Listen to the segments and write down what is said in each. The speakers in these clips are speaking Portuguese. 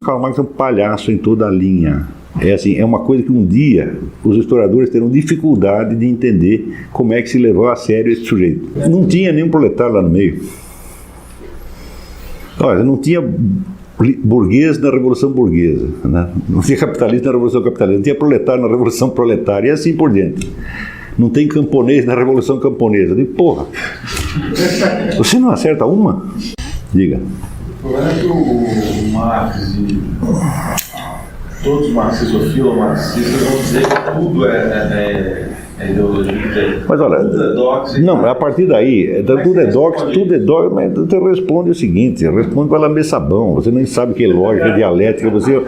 Karl Marx é um palhaço em toda a linha. É assim, é uma coisa que um dia os historiadores terão dificuldade de entender como é que se levou a sério esse sujeito. Não tinha nenhum proletário lá no meio. Olha, não tinha burguês na Revolução Burguesa, né? Não tinha capitalista na Revolução Capitalista, não tinha proletário na Revolução Proletária e assim por diante. Não tem camponês na Revolução Camponesa. Eu digo, porra, você não acerta uma? Diga. O problema é que o Marx e todos os marxistas ou filomarxistas vão dizer que tudo é ideologia. Mas olha, não, a partir daí, tudo é dox, mas você responde o seguinte, responde para lamber sabão, você nem sabe o que é lógica, dialética, você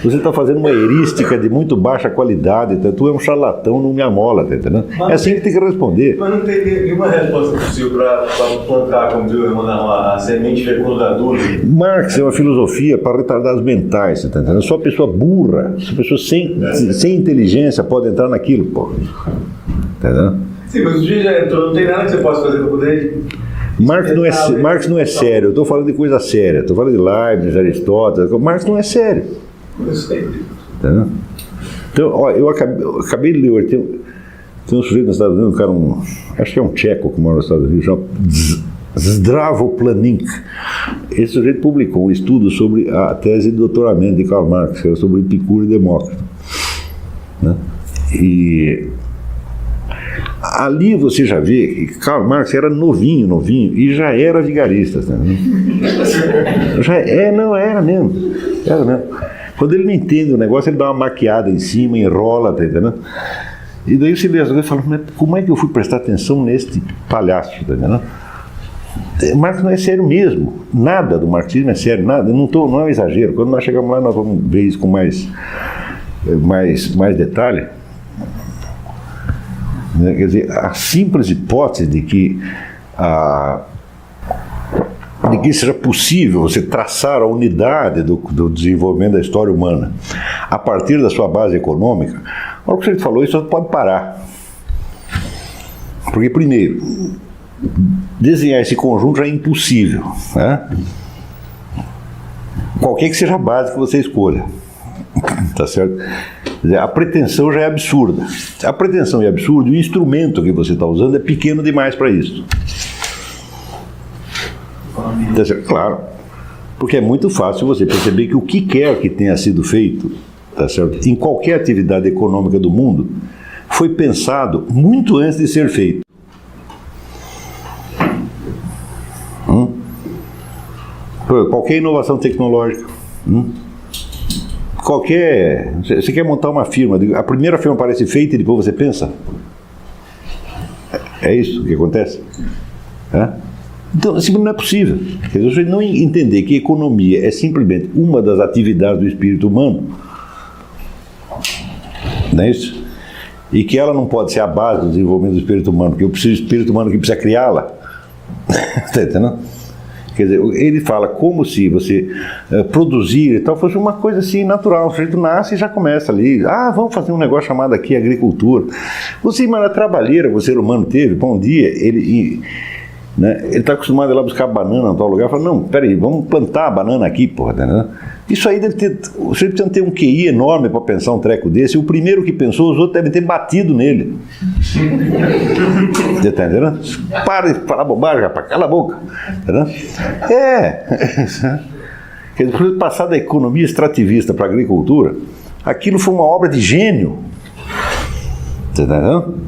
está fazendo uma heurística de muito baixa qualidade, tu é um charlatão, não me amola, tá entendendo? É assim que tem que responder. Mas não tem nenhuma resposta possível para plantar, como diz o irmão, a semente fecundadora. Marx é uma filosofia para retardados mentais, tá entendendo? Só pessoa burra, só pessoa sem inteligência pode entrar naquilo, pô. Entendeu? Sim, mas o dia já entrou, não tem nada que você possa fazer para poder... Marx não é sério, eu estou falando de coisa séria, estou falando de Leibniz, Aristóteles, Marx não é sério. Eu sei. Entendeu? Então, ó, eu acabei de ler, tem um sujeito nos Estados Unidos, acho que é um tcheco que mora nos Estados Unidos, chama Zdravo Planink. Esse sujeito publicou um estudo sobre a tese de doutoramento de Karl Marx, que era sobre Epicuro e Demócrito, né? E ali você já vê que Karl Marx era novinho, e já era vigarista. Né? Era mesmo. Quando ele não entende o negócio, ele dá uma maquiada em cima, enrola, tá entendendo? E daí você vê as coisas e fala, mas como é que eu fui prestar atenção neste palhaço, tá entendendo? Marx não é sério mesmo, nada do marxismo é sério, nada, não é um exagero. Quando nós chegamos lá, nós vamos ver isso com mais detalhe. Quer dizer, a simples hipótese de que seja possível você traçar a unidade do desenvolvimento da história humana a partir da sua base econômica, o que você falou, isso pode parar. Porque, primeiro, desenhar esse conjunto já é impossível, né? Qualquer que seja a base que você escolha. Tá certo? A pretensão já é absurda. A pretensão é absurda e o instrumento que você está usando é pequeno demais para isso. Tá certo? Claro. Porque é muito fácil você perceber que o que quer que tenha sido feito, tá certo? Em qualquer atividade econômica do mundo, foi pensado muito antes de ser feito. Qualquer inovação tecnológica. Você quer montar uma firma, a primeira firma parece feita e depois você pensa? É isso que acontece? Então, assim, não é possível. Quer dizer, você não entender que economia é simplesmente uma das atividades do espírito humano, não é isso? E que ela não pode ser a base do desenvolvimento do espírito humano, porque o espírito humano que precisa criá-la. Está entendendo? Quer dizer, ele fala como se você produzir e tal fosse uma coisa assim natural. O sujeito nasce e já começa ali. Vamos fazer um negócio chamado aqui agricultura. Você, mas a trabalheira que o ser humano teve, bom dia, ele está acostumado a ir lá buscar banana em tal lugar. Fala, não, peraí, vamos plantar a banana aqui, porra. Né? Isso aí deve ter. O sujeito precisa ter um QI enorme para pensar um treco desse. E o primeiro que pensou, os outros devem ter batido nele. Você está entendendo? Para de falar bobagem, rapaz, cala a boca. Entendeu? Quer dizer, passar da economia extrativista para a agricultura, aquilo foi uma obra de gênio. Você está entendendo?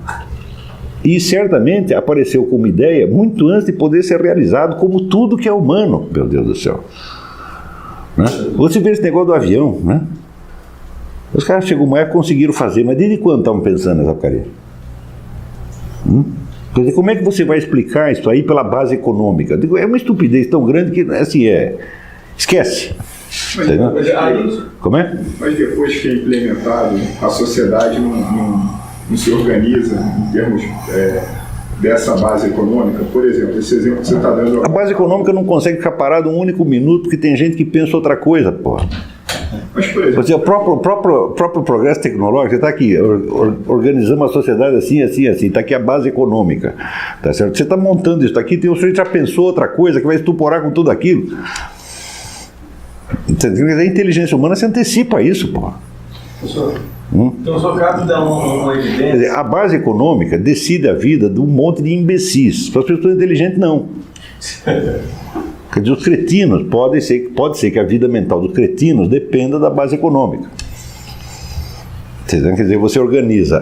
E certamente apareceu como ideia muito antes de poder ser realizado, como tudo que é humano, meu Deus do céu. Né? Você vê esse negócio do avião, né? Os caras chegou uma época e conseguiram fazer, mas desde quando estavam pensando nessa porcaria? Quer dizer, como é que você vai explicar isso aí pela base econômica? É uma estupidez tão grande que, assim, esquece. Como é? Mas depois que é implementado, a sociedade não se organiza em termos dessa base econômica. Por exemplo, esse exemplo que você está dando... A base econômica não consegue ficar parada um único minuto, porque tem gente que pensa outra coisa, porra. Mas, por exemplo... O próprio progresso tecnológico, você está aqui, organizamos a sociedade assim, está aqui a base econômica, tá certo? Você está montando isso aqui, tem um sujeito que já pensou outra coisa, que vai estuporar com tudo aquilo. A inteligência humana se antecipa a isso, porra. Então, só cabe dar uma evidência. Quer dizer, a base econômica decide a vida de um monte de imbecis. Para as pessoas inteligentes, não. Quer dizer, os cretinos, pode ser que a vida mental dos cretinos dependa da base econômica. Quer dizer, você organiza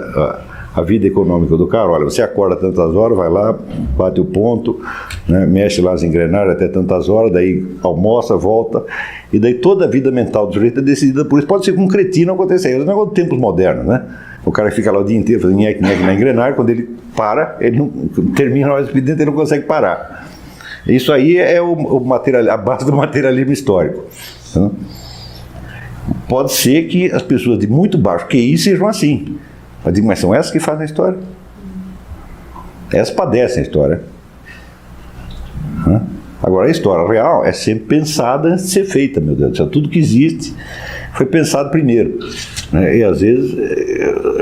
a vida econômica do cara, olha, você acorda tantas horas, vai lá, bate o ponto, né, mexe lá as engrenagens até tantas horas, daí almoça, volta, e daí toda a vida mental do sujeito é decidida por isso. Pode ser que um cretino aconteça isso, é um negócio de tempos modernos, né? O cara fica lá o dia inteiro fazendo nhec na engrenagem, quando ele para, ele não termina o expediente, ele não consegue parar. Isso aí é a base do materialismo histórico. Né? Pode ser que as pessoas de muito baixo QI sejam assim. Mas são essas que fazem a história. Essas padecem a história. Né? Agora, a história real é sempre pensada antes de ser feita, meu Deus do céu. Tudo que existe foi pensado primeiro. Né? E às vezes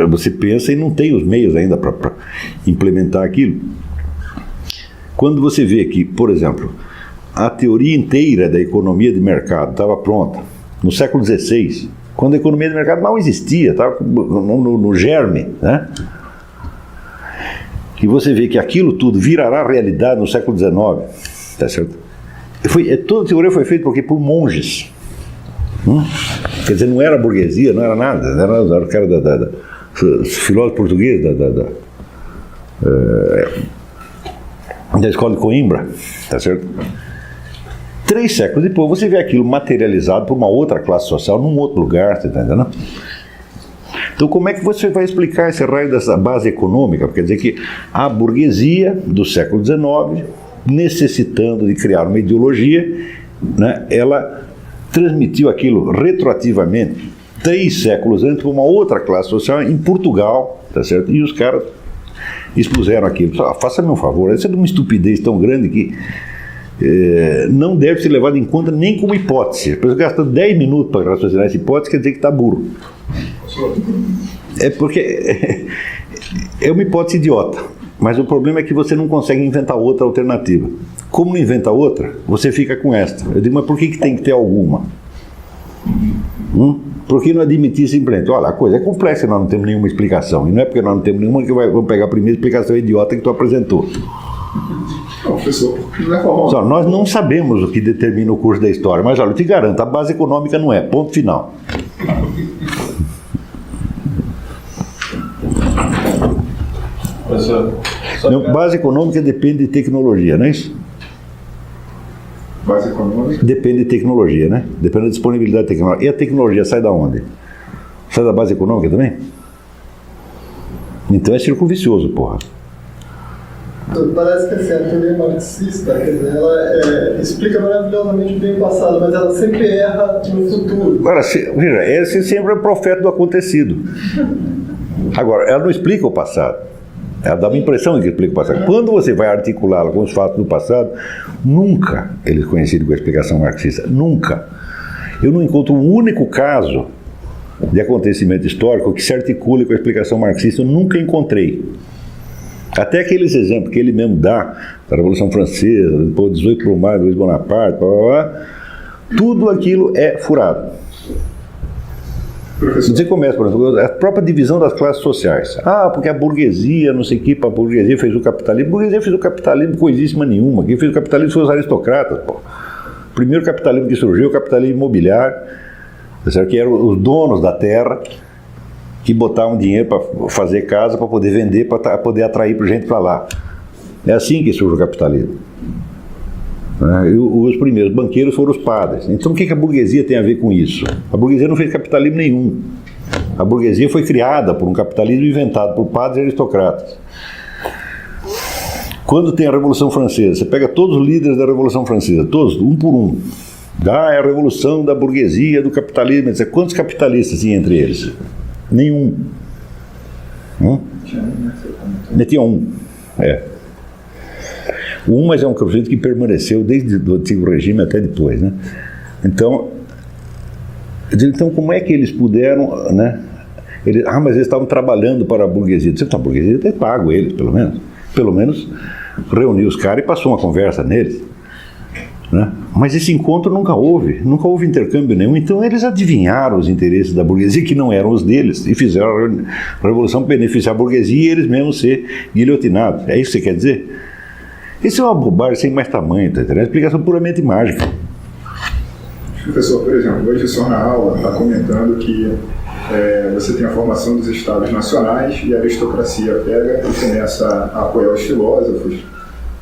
você pensa e não tem os meios ainda para implementar aquilo. Quando você vê que, por exemplo, a teoria inteira da economia de mercado estava pronta no século XVI, quando a economia de mercado não existia, estava no germe, né? E você vê que aquilo tudo virará realidade no século XIX, tá certo? Toda a teoria foi feita por monges. Quer dizer, não era burguesia, não era nada, era o cara filósofo português da escola de Coimbra, tá certo? 3 séculos depois você vê aquilo materializado por uma outra classe social num outro lugar, você está entendendo? Então como é que você vai explicar esse raio dessa base econômica? Quer dizer que a burguesia do século XIX, necessitando de criar uma ideologia, né, ela transmitiu aquilo retroativamente 3 séculos antes para uma outra classe social em Portugal, tá certo? E os caras expuseram aquilo. Faça-me um favor, essa é de uma estupidez tão grande que não deve ser levado em conta nem como hipótese. A pessoa gasta 10 minutos para raciocinar essa hipótese, quer dizer que está burro. É porque é uma hipótese idiota, mas o problema é que você não consegue inventar outra alternativa. Como não inventa outra, você fica com esta. Eu digo, mas por que tem que ter alguma? Por que não admitir simplesmente? Olha, a coisa é complexa, nós não temos nenhuma explicação. E não é porque nós não temos nenhuma que vamos pegar a primeira explicação idiota que tu apresentou. Não, professor, não é formal. Só, nós não sabemos o que determina o curso da história, mas olha, eu te garanto, a base econômica não é. Ponto final. Professor, Base econômica depende de tecnologia, não é isso? Base econômica? Depende de tecnologia, né? Depende da disponibilidade tecnológica. E a tecnologia sai da onde? Sai da base econômica também? Então é círculo vicioso, porra. Parece que assim, a teoria marxista, quer dizer, ela explica maravilhosamente bem o passado, mas ela sempre erra no futuro. Agora, veja, esse sempre é o profeta do acontecido. Agora, ela não explica o passado. Ela dá uma impressão de que explica o passado. Quando você vai articulá-la com os fatos do passado, nunca ele é conhecido com a explicação marxista. Nunca. Eu não encontro um único caso de acontecimento histórico que se articule com a explicação marxista. Eu nunca encontrei. Até aqueles exemplos que ele mesmo dá, da Revolução Francesa, depois 18 de maio, Luiz Bonaparte, tudo aquilo é furado. Você começa, por exemplo, a própria divisão das classes sociais. Porque a burguesia, não sei o que, a burguesia fez o capitalismo. A burguesia fez o capitalismo coisíssima nenhuma. Quem fez o capitalismo foi os aristocratas. Pô. O primeiro capitalismo que surgiu é o capitalismo imobiliário, que eram os donos da terra, que botavam dinheiro para fazer casa, para poder vender, para poder atrair gente para lá. É assim que surge o capitalismo. E os primeiros banqueiros foram os padres. Então o que a burguesia tem a ver com isso? A burguesia não fez capitalismo nenhum. A burguesia foi criada por um capitalismo inventado por padres e aristocratas. Quando tem a Revolução Francesa, você pega todos os líderes da Revolução Francesa, todos, um por um. É a revolução da burguesia, do capitalismo, etc. Quantos capitalistas tinha entre eles? Nenhum. Tinha um. Mas é um conceito que permaneceu desde o antigo regime até depois, né? Então como é que eles puderam, né? Mas eles estavam trabalhando para a burguesia. A burguesia tem pago eles, pelo menos. Pelo menos reuniu os caras e passou uma conversa neles, né? Mas esse encontro nunca houve intercâmbio nenhum, então eles adivinharam os interesses da burguesia, que não eram os deles, e fizeram a revolução para beneficiar a burguesia e eles mesmos ser guilhotinados. É isso que você quer dizer? Isso é uma bobagem sem mais tamanho, tá entendendo? É uma explicação puramente mágica. Professor, por exemplo, hoje o senhor na aula está comentando que você tem a formação dos estados nacionais e a aristocracia pega e começa a apoiar os filósofos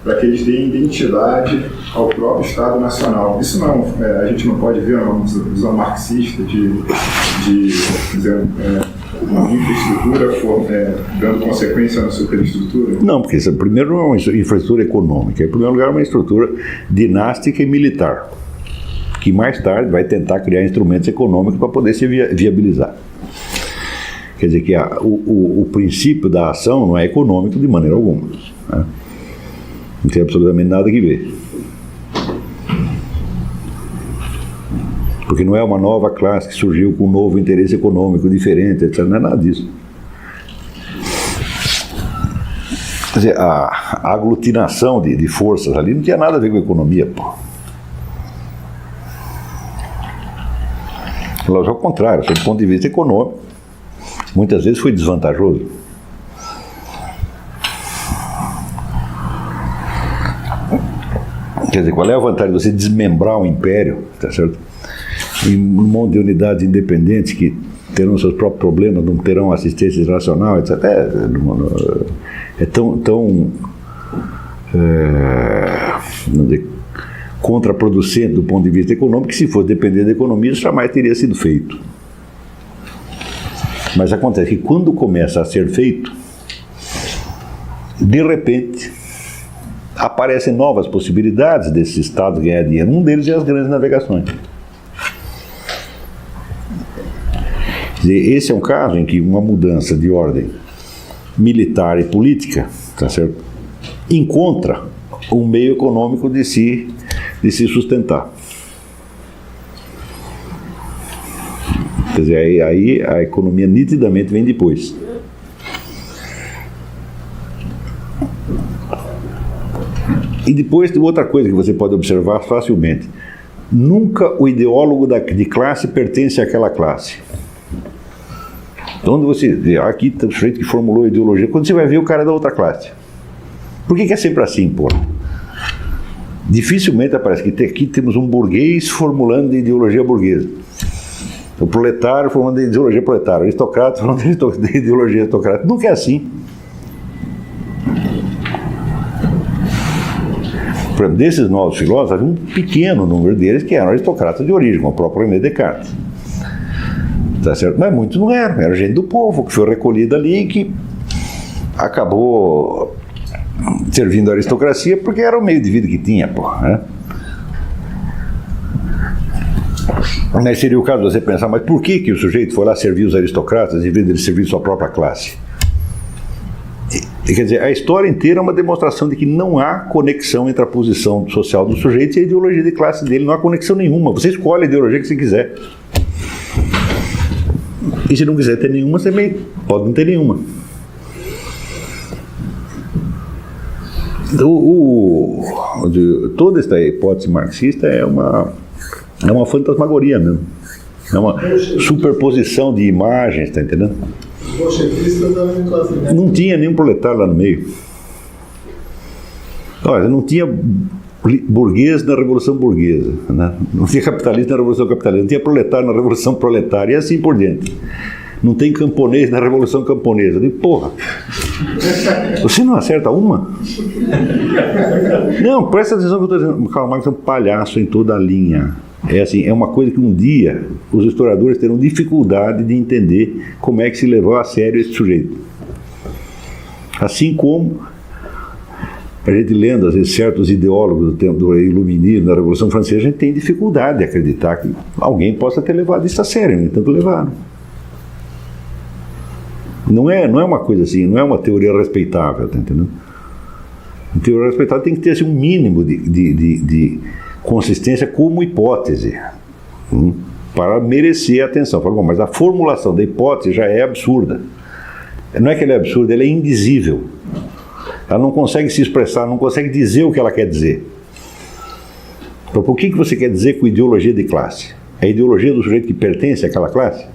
para que eles deem identidade ao próprio Estado Nacional. Isso não, a gente não pode ver uma visão marxista de uma infraestrutura dando consequência na superestrutura? Não, porque isso, primeiro não é uma infraestrutura econômica, em primeiro lugar é uma estrutura dinástica e militar, que mais tarde vai tentar criar instrumentos econômicos para poder se viabilizar. Quer dizer que o princípio da ação não é econômico de maneira alguma, né? Não tem absolutamente nada que ver. Porque não é uma nova classe que surgiu com um novo interesse econômico diferente, etc. Não é nada disso. Quer dizer, a aglutinação de forças ali não tinha nada a ver com a economia, pô. Ao contrário, sob o ponto de vista econômico, muitas vezes foi desvantajoso. Quer dizer, qual é a vantagem de você desmembrar um império, tá certo? Em um monte de unidades independentes que terão seus próprios problemas, não terão assistência internacional, etc. É tão vamos dizer, contraproducente do ponto de vista econômico que, se fosse depender da economia, isso jamais teria sido feito. Mas acontece que quando começa a ser feito, de repente aparecem novas possibilidades desses estados ganhar dinheiro. Um deles é as grandes navegações. Quer dizer, esse é um caso em que uma mudança de ordem militar e política, tá certo, encontra um meio econômico de se sustentar. Quer dizer, aí a economia nitidamente vem depois. E depois tem outra coisa que você pode observar facilmente. Nunca o ideólogo de classe pertence àquela classe. Então, quando você vê, aqui está o sujeito que formulou a ideologia, quando você vai ver, o cara é da outra classe. Por que é sempre assim, pô? Dificilmente aparece que aqui temos um burguês formulando de ideologia burguesa. O proletário formando de ideologia proletária. O aristocrata formando de ideologia aristocrata. Nunca é assim. Por exemplo, desses novos filósofos, havia um pequeno número deles que eram aristocratas de origem, como o próprio René Descartes. Tá certo? Mas muitos não eram, era gente do povo, que foi recolhida ali e que acabou servindo a aristocracia porque era o meio de vida que tinha, pô, né? Mas seria o caso de você pensar, mas por que o sujeito foi lá servir os aristocratas em vez de ele servir sua própria classe? Quer dizer, a história inteira é uma demonstração de que não há conexão entre a posição social do sujeito e a ideologia de classe dele. Não há conexão nenhuma. Você escolhe a ideologia que você quiser. E se não quiser ter nenhuma, você pode não ter nenhuma. Toda esta hipótese marxista é uma fantasmagoria mesmo. É uma superposição de imagens, está entendendo? Não tinha nenhum proletário lá no meio. Olha, não tinha burguês na Revolução Burguesa, né? Não tinha capitalista na Revolução Capitalista, não tinha proletário na Revolução Proletária e assim por diante. Não tem camponês na Revolução Camponesa. Eu digo, porra, você não acerta uma? Não, presta atenção que eu estou dizendo. Karl Marx é um palhaço em toda a linha. É assim, é uma coisa que um dia os historiadores terão dificuldade de entender como é que se levou a sério esse sujeito. Assim como a gente lendo, às vezes, certos ideólogos do tempo do iluminismo, da Revolução Francesa, a gente tem dificuldade de acreditar que alguém possa ter levado isso a sério, no entanto levaram. Não é uma coisa assim, não é uma teoria respeitável, tá entendendo? A teoria respeitável tem que ter assim, um mínimo de consistência como hipótese, para merecer a atenção. Fala, bom, mas a formulação da hipótese já é absurda. Não é que ela é absurda, ela é indizível. Ela não consegue se expressar, não consegue dizer o que ela quer dizer. Então, o que você quer dizer com ideologia de classe? É a ideologia do sujeito que pertence àquela classe?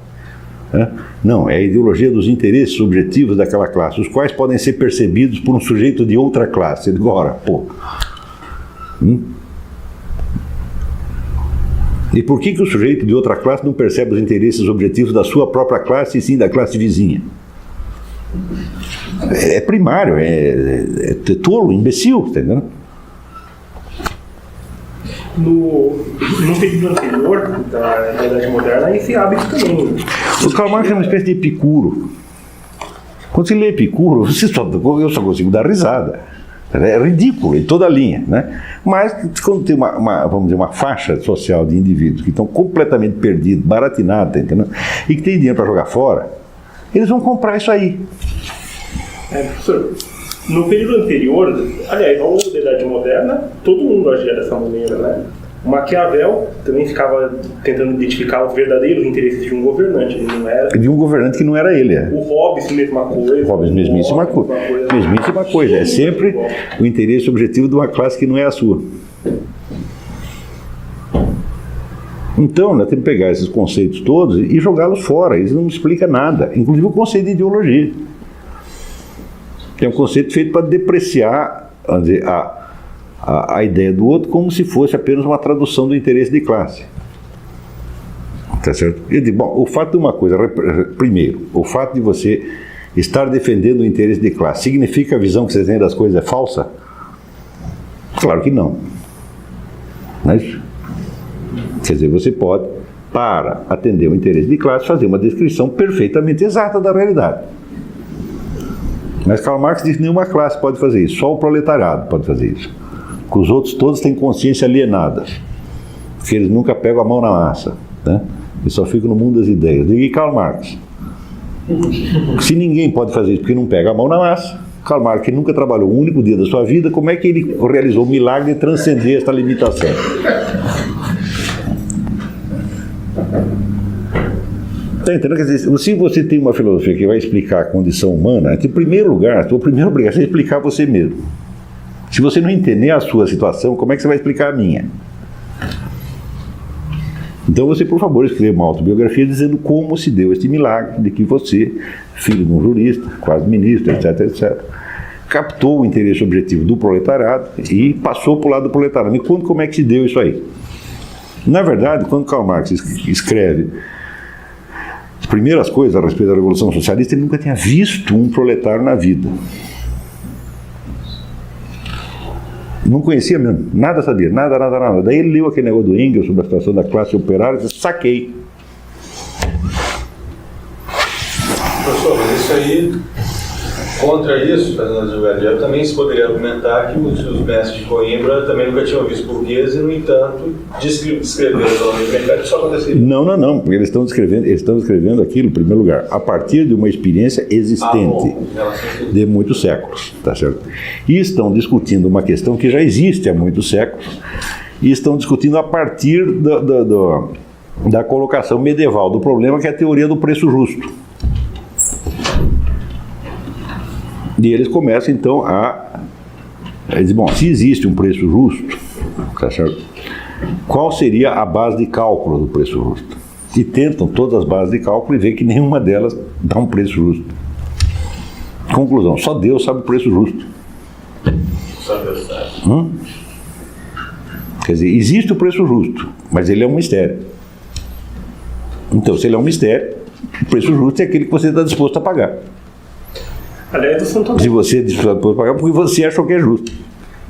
Não, é a ideologia dos interesses subjetivos daquela classe, os quais podem ser percebidos por um sujeito de outra classe. Agora, pô. E por que o sujeito de outra classe não percebe os interesses objetivos da sua própria classe e sim da classe vizinha? É primário, é tolo, imbecil, entendeu? No período anterior da Idade Moderna, esse hábito também. O Karl Marx é uma espécie de Epicuro. Quando você lê Epicuro, eu só consigo dar risada. É ridículo em toda a linha, né? Mas quando tem vamos dizer, uma faixa social de indivíduos que estão completamente perdidos, baratinados, entendeu? E que tem dinheiro para jogar fora, eles vão comprar isso aí. Professor, no período anterior, aliás, ao longo da Idade Moderna, todo mundo agia dessa maneira, né? O Maquiavel também ficava tentando identificar os verdadeiros interesses de um governante, ele não era... De um governante que não era ele, O Hobbes, mesma coisa. Hobbes, mesmíssima coisa. É sempre o interesse objetivo de uma classe que não é a sua. Então, nós temos que pegar esses conceitos todos e jogá-los fora. Isso não explica nada, inclusive o conceito de ideologia. É um conceito feito para depreciar, vamos dizer, a ideia do outro como se fosse apenas uma tradução do interesse de classe. Tá certo? Eu digo, bom, o fato de uma coisa, primeiro, o fato de você estar defendendo o interesse de classe, significa que a visão que você tem das coisas é falsa? Claro que não. Mas, quer dizer, você pode, para atender o interesse de classe, fazer uma descrição perfeitamente exata da realidade. Mas Karl Marx diz que nenhuma classe pode fazer isso, só o proletariado pode fazer isso. Que os outros todos têm consciência alienada, que eles nunca pegam a mão na massa, né? Eles só ficam no mundo das ideias. E Karl Marx, se ninguém pode fazer isso porque não pega a mão na massa, Karl Marx, que nunca trabalhou um único dia da sua vida, como é que ele realizou o milagre de transcender esta limitação? Tá entendendo? Quer dizer, se você tem uma filosofia que vai explicar a condição humana, em primeiro lugar, a sua primeira obrigação é explicar você mesmo. Se você não entender a sua situação, como é que você vai explicar a minha? Então você, por favor, escreva uma autobiografia dizendo como se deu este milagre de que você, filho de um jurista, quase ministro, etc., etc., captou o interesse objetivo do proletariado e passou para o lado do proletariado. Me conta como é que se deu isso aí. Na verdade, quando Karl Marx escreve as primeiras coisas a respeito da Revolução Socialista, ele nunca tinha visto um proletário na vida. Não conhecia mesmo, nada sabia, nada. Daí ele leu aquele negócio do Engels sobre a situação da classe operária e disse, saquei. Professor, mas isso aí, contra isso, Fernando Gilberto, também se poderia argumentar que os mestres de Coimbra também nunca tinham visto burguês e, no entanto, descreveram o mercado que só acontecia. Não, porque eles estão descrevendo aquilo, em primeiro lugar, a partir de uma experiência existente de muitos séculos, tá certo? E estão discutindo uma questão que já existe há muitos séculos, e estão discutindo a partir da colocação medieval do problema, que é a teoria do preço justo. E eles começam, então, eles dizem, bom, se existe um preço justo, tá certo? Qual seria a base de cálculo do preço justo? E tentam todas as bases de cálculo e veem que nenhuma delas dá um preço justo. Conclusão, só Deus sabe o preço justo. Só Deus sabe. Quer dizer, existe o preço justo, mas ele é um mistério. Então, se ele é um mistério, o preço justo é aquele que você está disposto a pagar. Aliás, se você está disposto a pagar, porque você achou que é justo.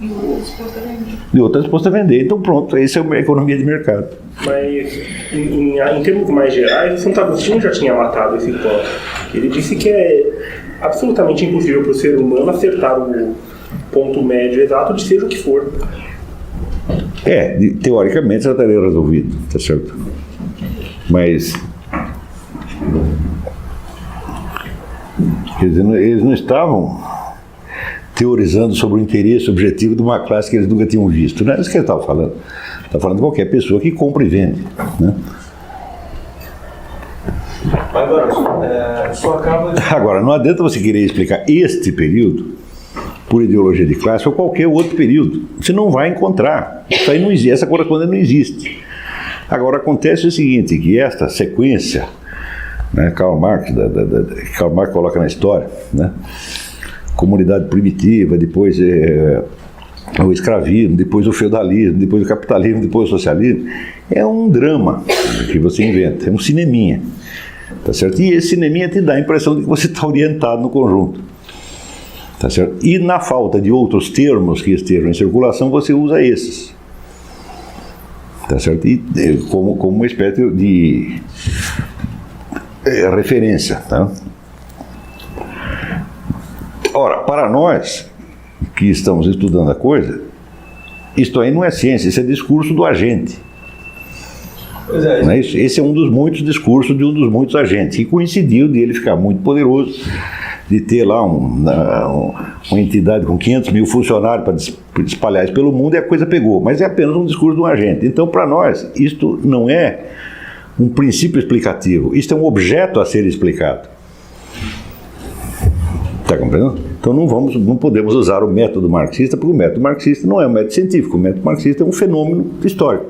E o outro disposto a vender. E o outro está disposto a vender. Então pronto, isso é uma economia de mercado. Mas, em termos mais gerais, Santo Agostinho já tinha matado esse ponto. Ele disse que é absolutamente impossível para o ser humano acertar o ponto médio exato de seja o que for. Teoricamente já estaria resolvido, tá certo? Mas... quer dizer, eles não estavam teorizando sobre o interesse objetivo de uma classe que eles nunca tinham visto. Não é isso que ele estava falando. Está falando de qualquer pessoa que compra e vende, né? Agora, só acaba de... Agora, não adianta você querer explicar este período por ideologia de classe ou qualquer outro período. Você não vai encontrar. Isso aí não existe, essa correspondência não existe. Agora, acontece o seguinte, que esta sequência, né, Karl Marx coloca na história, né, comunidade primitiva, depois o escravismo, depois o feudalismo, depois o capitalismo, depois o socialismo, é um drama que você inventa, é um cineminha, tá certo? E esse cineminha te dá a impressão de que você está orientado no conjunto, tá certo? E na falta de outros termos que estejam em circulação, você usa esses, tá certo? E como uma espécie de referência, tá? Ora, para nós que estamos estudando a coisa, isto aí não é ciência, isso é discurso do agente. Pois é. Não é isso? Esse é um dos muitos discursos de um dos muitos agentes, e coincidiu de ele ficar muito poderoso, de ter lá uma entidade com 500 mil funcionários para espalhar isso pelo mundo, e a coisa pegou. Mas é apenas um discurso de um agente. Então, para nós, isto não é um princípio explicativo, isto é um objeto a ser explicado. Está compreendendo? Então não podemos usar o método marxista, porque o método marxista não é um método científico, o método marxista é um fenômeno histórico.